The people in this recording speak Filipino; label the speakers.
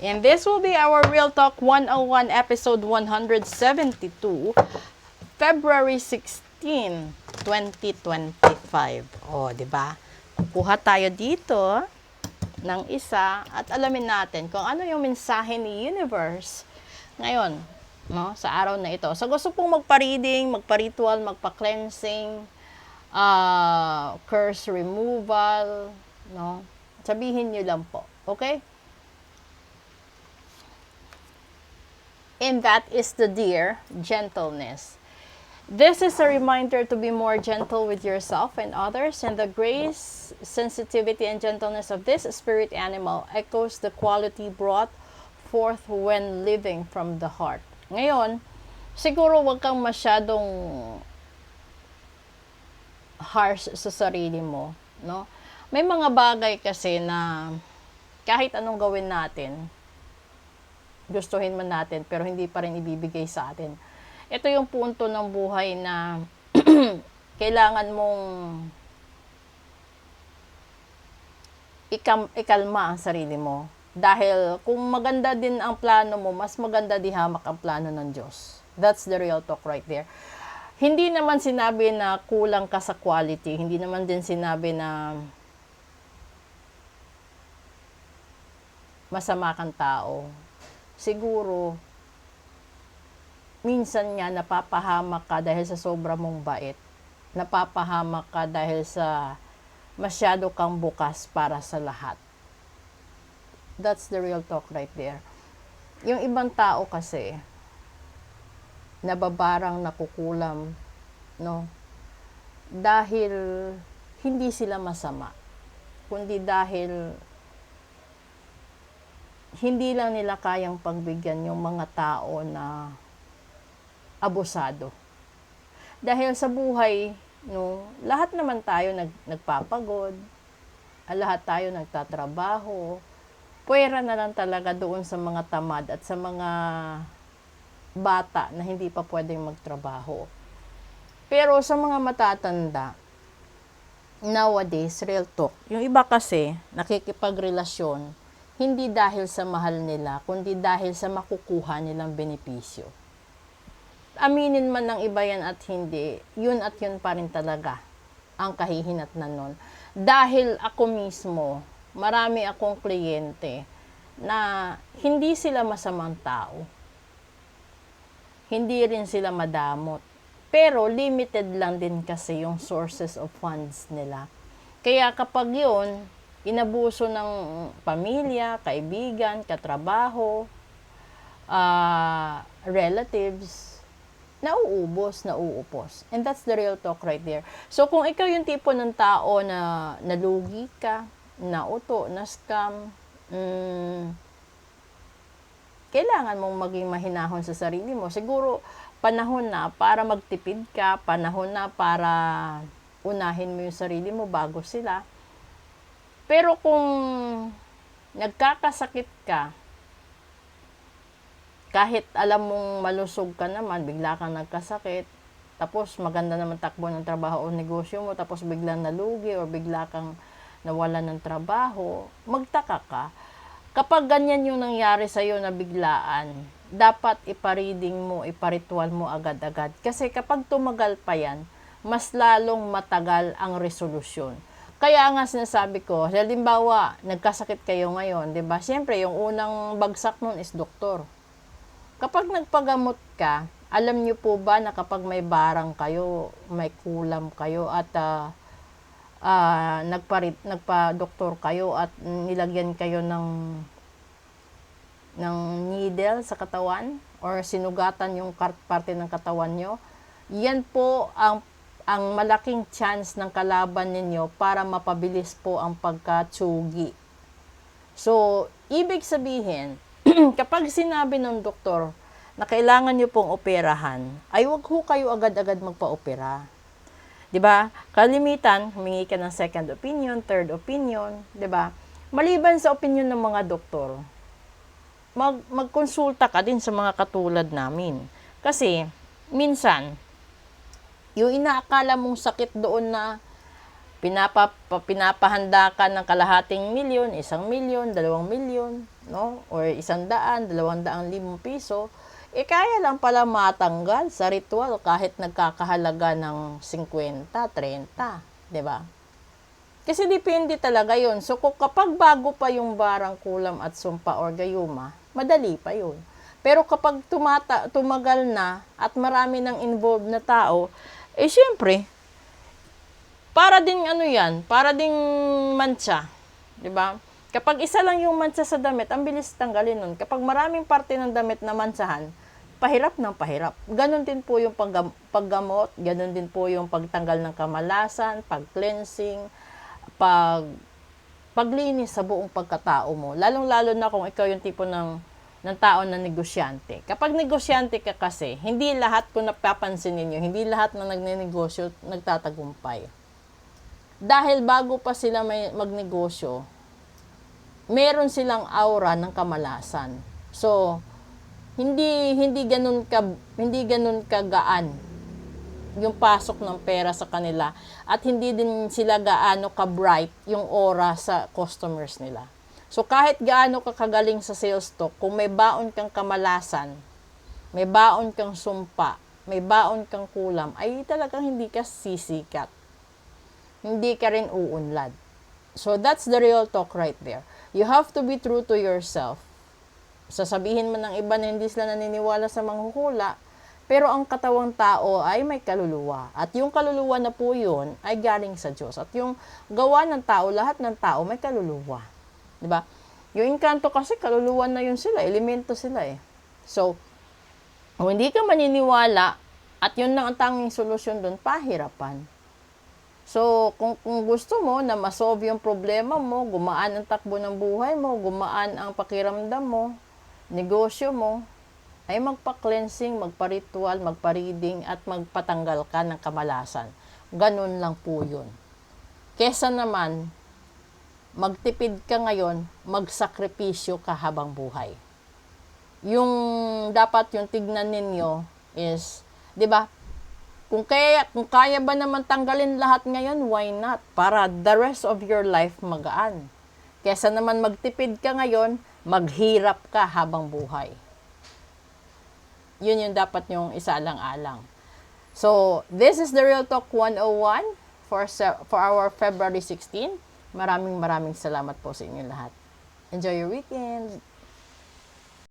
Speaker 1: And this will be our Real Talk 101 episode 172, February 16, 2025. O, di ba? Kuha tayo dito ng isa at alamin natin kung ano yung mensahe ni Universe ngayon, no, sa araw na ito. So, gusto pong magpa-reading, magpa-ritual, magpa-cleansing, curse removal, no? Sabihin nyo lang po. Okay? And that is the dear gentleness. This is a reminder to be more gentle with yourself and others, and the grace, sensitivity, and gentleness of this spirit animal echoes the quality brought forth when living from the heart. Ngayon, siguro wag kang masyadong harsh sa sarili mo, no? May mga bagay kasi na kahit anong gawin natin, gustuhin man natin, pero hindi pa rin ibibigay sa atin. Ito yung punto ng buhay na kailangan mong ikalma ang sarili mo. Dahil kung maganda din ang plano mo, mas maganda di hamak ang plano ng Diyos. That's the real talk right there. Hindi naman sinabi na kulang ka sa quality. Hindi naman din sinabi na masama kang tao. Siguro, minsan nga napapahamak ka dahil sa sobra mong bait. Napapahamak ka dahil sa masyado kang bukas para sa lahat. That's the real talk right there. Yung ibang tao kasi, nababarang nakukulam, no? Dahil hindi sila masama, kundi dahil hindi lang nila kayang pagbigyan yung mga tao na abusado. Dahil sa buhay, no, lahat naman tayo nagpapagod, lahat tayo nagtatrabaho, puwera na lang talaga doon sa mga tamad at sa mga bata na hindi pa pwedeng magtrabaho. Pero sa mga matatanda, nowadays, real talk, yung iba kasi nakikipagrelasyon, hindi dahil sa mahal nila, kundi dahil sa makukuha nilang benepisyo. Aminin man ng iba yan at hindi, yun at yun pa rin talaga ang kahihinatnan nun. Dahil ako mismo, marami akong kliyente na hindi sila masamang tao. Hindi rin sila madamot. Pero limited lang din kasi yung sources of funds nila. Kaya kapag yun, inabuso ng pamilya, kaibigan, katrabaho, relatives, nauupos. And that's the real talk right there. So, kung ikaw yung tipo ng tao na nalugi ka, nauto, na-scam, kailangan mong maging mahinahon sa sarili mo. Siguro, panahon na para magtipid ka, panahon na para unahin mo yung sarili mo bago sila. Pero kung nagkakasakit ka, kahit alam mong malusog ka naman, bigla kang nagkasakit, tapos maganda naman takbo ng trabaho o negosyo mo, tapos biglang nalugi o bigla kang nawalan ng trabaho, magtaka ka. Kapag ganyan yung nangyari sa'yo na biglaan, dapat ipareading mo, iparitual mo agad-agad. Kasi kapag tumagal pa yan, mas lalong matagal ang resolusyon. Kaya nga sinasabi ko, halimbawa, nagkasakit kayo ngayon, 'di ba? Siyempre, yung unang bagsak nun is doktor. Kapag nagpagamot ka, alam niyo po ba na kapag may barang kayo, may kulam kayo at nagpa-doktor kayo at nilagyan kayo ng needle sa katawan or sinugatan yung parte ng katawan nyo, yan po ang malaking chance ng kalaban ninyo para mapabilis po ang pagkatsugi. So, ibig sabihin, kapag sinabi ng doktor na kailangan nyo pong operahan, ay wag ho kayo agad-agad magpa-opera. 'Di ba? Kalimitan, humingi ka ng second opinion, third opinion, 'di ba? Maliban sa opinion ng mga doktor, magkonsulta ka din sa mga katulad namin. Kasi minsan yung inaakala mong sakit doon na pinapahanda ka ng kalahating milyon, 1 milyon, 2 milyon, no? Or 100, 200,000 piso, kaya lang pala matanggal sa ritual kahit nagkakahalaga ng 50, 30, 'di ba? Kasi depende talaga 'yon. So kapag bago pa yung barang kulam at sumpa or gayuma, madali pa 'yon. Pero kapag tumagal na at marami ng involved na tao, syempre, para ding para ding mantsa, 'di ba? Kapag isa lang yung mantsa sa damit, ang bilis tanggalin nun. Kapag maraming parte ng damit na mantsahan, pahirap ng pahirap. Ganon din po yung paggamot, ganon din po yung pagtanggal ng kamalasan, pag-cleansing, paglinis sa buong pagkatao mo. Lalong-lalo na kung ikaw yung tipo ng tao na negosyante. Kapag negosyante ka kasi, hindi lahat, kung napapansin ninyo, hindi lahat na nagnenegosyo nagtatagumpay. Dahil bago pa sila magnegosyo, meron silang aura ng kamalasan. So, hindi ganun kagaan yung pasok ng pera sa kanila, at hindi din sila gaano ka-bright yung aura sa customers nila. So, kahit gaano ka kagaling sa sales talk, kung may baon kang kamalasan, may baon kang sumpa, may baon kang kulam, ay talagang hindi ka sisikat. Hindi ka rin uunlad. So, that's the real talk right there. You have to be true to yourself. Sasabihin man ng iba na hindi sila naniniwala sa manghuhula, pero ang katawang tao ay may kaluluwa. At yung kaluluwa na po yun ay galing sa Diyos. At yung gawa ng tao, lahat ng tao may kaluluwa. Diba? Yung engkanto kasi, kaluluwa na yun sila, elemento sila eh. So, kung hindi ka maniniwala, at yun lang ang tanging solusyon doon, pahirapan. So, kung gusto mo na masolve yung problema mo, gumaan ang takbo ng buhay mo, gumaan ang pakiramdam mo, negosyo mo, ay magpa-cleansing, magpa-ritual, magpa-reading, at magpatanggal ka ng kamalasan. Ganun lang po yun. Kesa naman, magtipid ka ngayon, magsakripisyo ka habang buhay. Yung dapat yung tignan ninyo is, 'di ba? Kung kaya ba naman tanggalin lahat ngayon, why not? Para the rest of your life magaan. Kesa naman magtipid ka ngayon, maghirap ka habang buhay. Yun yung dapat yung isaalang-alang. So, this is the Real Talk 101 for our February 16. Maraming salamat po sa inyo lahat. Enjoy your weekend!